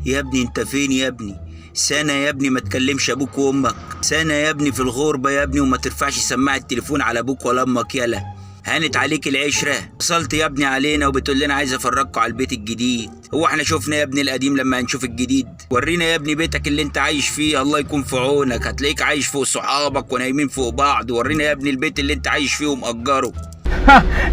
يا ابني انت فين يا ابني؟ سنة يا ابني ما تكلمش ابوك وامك، سنة يا ابني في الغربة يا ابني وما ترفعش سماعة التليفون على ابوك ولا امك. يلا هانت عليك العشرة، وصلت يا ابني علينا وبتقول لنا عايز افرجكوا على البيت الجديد. هو احنا شفنا يا ابني القديم لما هنشوف الجديد؟ ورينا يا ابني بيتك اللي انت عايش فيه، الله يكون في عونك، هتلاقيك عايش فوق صحابك ونايمين فوق بعض. ورينا يا ابني البيت اللي انت عايش فيه ومأجره.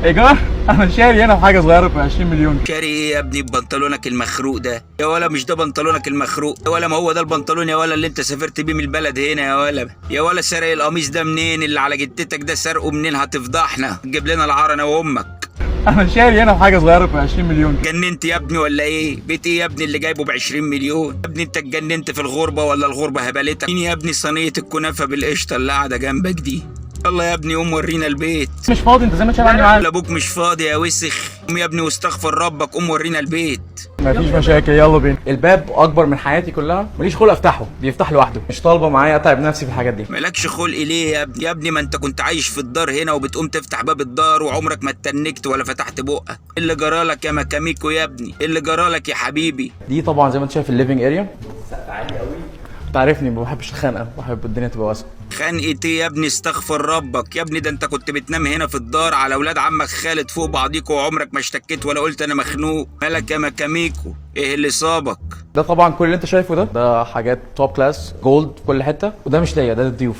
ايجار؟ انا شاري هنا بحاجه صغيره ب 20 مليون. شاري ايه يا ابني ببنطلونك المخروق ده؟ يا ولا مش ده بنطلونك المخروق يا ولا؟ ما هو ده البنطلون يا ولا اللي انت سافرت بيه من البلد هنا يا ولا؟ يا ولا سارق القميص ده منين؟ اللي على جتتك ده سرقه منين؟ هتفضحنا، تجيب لنا العار انا وامك. انا شاري هنا بحاجه صغيره ب 20 مليون. جننت يا ابني ولا ايه؟ بيت ايه يا ابني اللي جايبه ب 20 مليون؟ يا ابني انت اتجننت في الغربه ولا الغربه هبلتك؟ مين يا ابني صينيه الكنافه بالقشطه اللي قاعده جنبك دي؟ يلا يا ابني قوم ورينا البيت. مش فاضي، انت زي ما شايف عندي معاك. لا ابوك مش فاضي يا وسخ، قوم يا ابني واستغفر ربك، قوم ورينا البيت. مفيش مشاكل، يلا بينا. الباب اكبر من حياتي كلها، ماليش خلق افتحه، بيفتح لوحده، مش طالبه معايا اتعب نفسي في الحاجات دي. مالكش خلق ليه يا ابني؟ يا ابني ما انت كنت عايش في الدار هنا وبتقوم تفتح باب الدار وعمرك ما اتنكت ولا فتحت بقك. ايه اللي جرالك يا مكاميكو يا ابني؟ ايه اللي جرالك يا حبيبي؟ دي طبعا زي ما انت شايف الليفنج اريا، سقف عالي قوي. انت عارفني ما بحبش الخنقه، بحب الدنيا تبقى واسعه. خنقة ايه يا ابني؟ استغفر ربك يا ابني، ده انت كنت بتنام هنا في الدار على ولاد عمك خالد فوق بعضيكوا وعمرك ما اشتكيت ولا قلت انا مخنوق. مالك يا مكاميكو؟ ايه اللي صابك؟ ده طبعا كل اللي انت شايفه ده حاجات توب كلاس جولد في كل حته، وده مش ليا، ده للضيوف.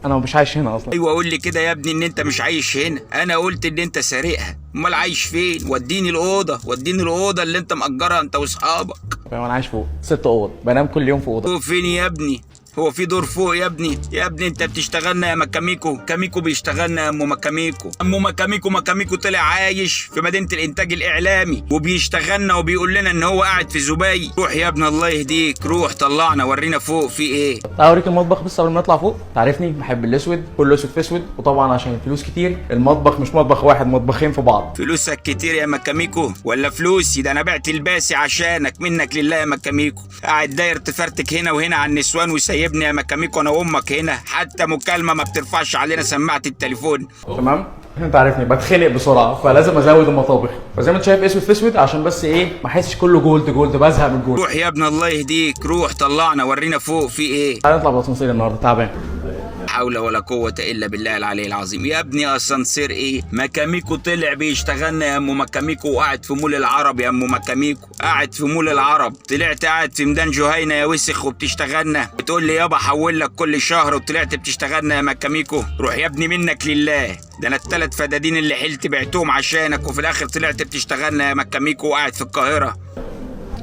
انا مش عايش هنا اصلا. ايوه قول لي كده يا ابني ان انت مش عايش هنا. انا قلت ان انت سارقها، امال عايش فين؟ وديني الاوضه، وديني الاوضه اللي انت مأجرها انت واصحابك. انا عايش فوق 6 اوض، بنام كل يوم في اوضه. فوق فين يا ابني؟ هو في دور فوق يا ابني؟ يا ابني انت بتشتغلنا يا مكاميكو، كاميكو بيشتغلنا يا ام مكاميكو. ام مكاميكو طلع عايش في مدينه الانتاج الاعلامي وبيشتغلنا وبيقول لنا ان هو قاعد في زبي. روح يا ابني الله يهديك، روح طلعنا ورينا فوق في ايه. تعال اوريك المطبخ بس قبل ما نطلع فوق. تعرفني بحب الاسود، كله اسود في اسود، وطبعا عشان الفلوس كتير المطبخ مش مطبخ واحد، مطبخين في بعض. فلوسك كتير يا مكاميكو ولا فلوسي؟ ده انا بعت الباسي عشانك، منك لله يا مكاميكو. قاعد داير تفرتك هنا وهنا على النسوان وسايبني يا مكاميكو انا وامك هنا، حتى مكالمه ما بترفعش علينا سماعه التليفون. تمام؟ انت عارفني بتخنق بسرعه، فلازم ازود المطابخ، فزي ما انت شايف اسود في اسود عشان بس ايه ما احسش كله جولد جولد، بزهق من الجولد. روح يا ابني الله يهديك، روح طلعنا ورينا فوق في ايه. تعال نطلع بالاسانسير النهارده، تعبان. حول ولا قوة إلا بالله العلي العظيم. يا ابني أسانسير إيه؟ مكاميكو طلع بيشتغلنا يا أم مكاميكو وقاعد في مول العرب. يا أم مكاميكو قاعد في مول العرب، طلعت قاعد في ميدان جهينة يا وسخ وبتشتغلنا. بتقول لي يابا حول لك كل شهر وطلعت بتشتغلنا يا مكاميكو. روح يا ابني منك لله، ده أنا ال3 فدادين اللي حلت بعتهم عشانك وفي الآخر طلعت بتشتغلنا يا مكاميكو وقاعد في القاهرة.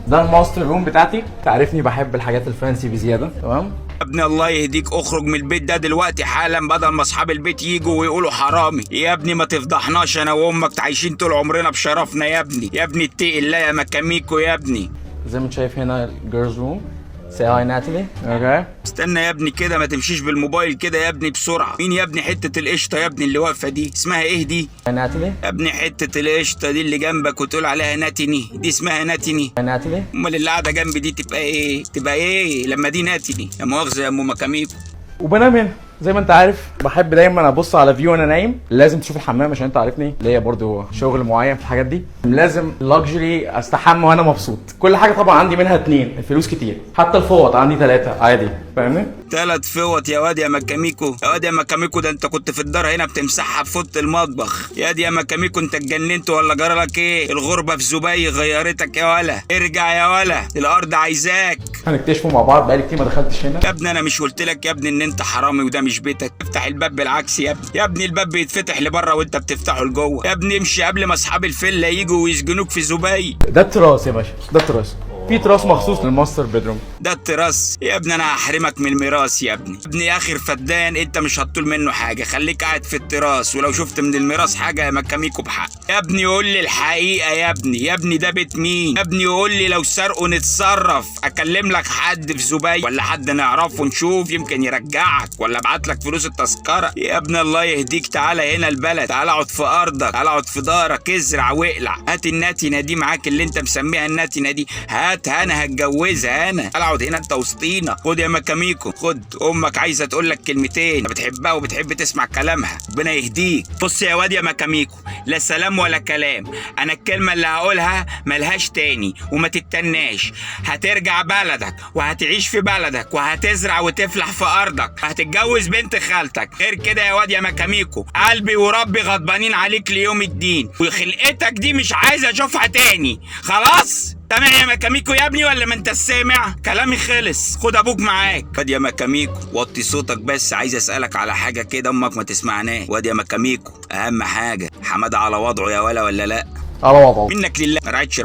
ده الماستر روم بتاعتي، تعرفني بحب الحاجات الفانسي بزياده. تمام يا ابني الله يهديك اخرج من البيت ده دلوقتي حالا بدل ما اصحاب البيت يجوا ويقولوا حرامي. يا ابني ما تفضحناش انا وامك، عايشين طول عمرنا بشرفنا يا ابني. يا ابني اتقي الله يا مكاميكو يا ابني. زي ما انت شايف هنا الجيرلز روم. Say hi ناتالي. اوكي استنى يا ابني كده، ما تمشيش بالموبايل كده يا ابني بسرعه. مين يا ابني حته القشطه يا ابني اللي واقفه دي؟ اسمها ايه دي؟ ناتالي. يا ابني حته القشطه دي اللي جنبك وتقول عليها ناتني، دي اسمها ناتني. ناتالي. امال اللي قاعده جنبي دي تبقى ايه؟ تبقى ايه لما دي ناتني؟ لا مؤاخذه يا ام مكاميكو. وبنام هنا زي ما انت عارف، بحب دايما ابص على فيو وانا نايم. لازم تشوف الحمام عشان انت عارفني ليا برضو شغل معين في الحاجات دي، لازم لاكجري استحمى وانا مبسوط. كل حاجه طبعا عندي منها 2، الفلوس كتير، حتى الفوط عندي 3 عادي، فاهمني؟ 3 فوط يا واد يا مكاميكو. يا واد يا مكاميكو ده انت كنت في الدار هنا بتمسحها بفوط المطبخ. يا دي يا مكاميكو انت اتجننت ولا جرالك ايه؟ الغربه في زبي غيرتك يا ولا؟ ارجع يا ولا، الارض عايزاك. هنكتشفوا مع بعض، بقالي كتير ما دخلتش هنا. يا ابني انا مش قلت لك يا ابني ان انت حرامي وده مش بيتك؟ افتح الباب بالعكس يا ابني. يا ابني الباب بيتفتح لبره وانت بتفتحه لجوه. يا ابني امشي قبل ما اصحاب الفيلا يجوا ويسجنوك في زبي. ده التراس يا باشا، ده التراس، في تراس مخصوص للماستر بيدروم. ده التراس يا ابني، انا هحرمك من الميراث يا ابني. يا ابني اخر فدان انت مش هتطول منه حاجه، خليك قاعد في التراس، ولو شفت من الميراث حاجه يا مكاميكو بحق. يا ابني قول لي الحقيقه يا ابني. يا ابني ده بيت مين؟ يا ابني قول لي لو سرقوا نتصرف. اكلم لك حد في زبي ولا حد نعرفه نشوف يمكن يرجعك، ولا ابعت لك فلوس التذكره. يا ابني الله يهديك تعالى هنا البلد، تعالى اقعد في ارضك، تعالى اقعد في دارك، ازرع واقلع. هات الناتنه دي معاك اللي انت مسميها الناتنه دي، هات هاتها انا هتجوزها انا. اقعد هنا انت وسطينا. خد يا مكاميكو خد، امك عايزه تقول لك كلمتين بتحبها وبتحب تسمع كلامها، ربنا يهديك. بص يا واد يا مكاميكو، لا سلام ولا كلام، انا الكلمه اللي هقولها ملهاش تاني وما تتناش. هترجع بلدك وهتعيش في بلدك وهتزرع وتفلح في ارضك، هتتجوز بنت خالتك. غير كده يا واد يا مكاميكو قلبي وربي غضبانين عليك ليوم الدين، وخلقتك دي مش عايز اشوفها تاني. خلاص سامع يا مكاميكو يا ابني ولا ما انت سامع؟ كلامي خلص، خد ابوك معاك. واد يا مكاميكو وطي صوتك بس، عايز اسالك على حاجه كده امك ما تسمعناش. واد يا مكاميكو اهم حاجه حماده على وضعه يا ولا لا؟ على وضعه. منك لله ما رعيتش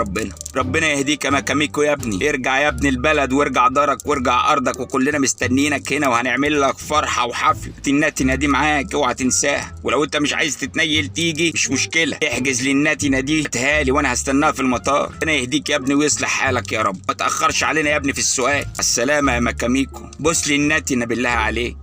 ربنا يهديك يا مكاميكو يا ابني. ارجع يا ابني البلد وارجع دارك وارجع ارضك، وكلنا مستنيينك هنا وهنعمل لك فرحه وحفله. الناتنه دي معاك اوعى تنساها، ولو انت مش عايز تتنيل تيجي مش مشكله، احجز للناتنه دي تهالي وانا هستناها في المطار. ربنا يهديك يا ابني ويصلح حالك يا رب، ما تاخرش علينا يا ابني في السؤال. السلامه يا مكاميكو، بص للناتنه بالله عليك.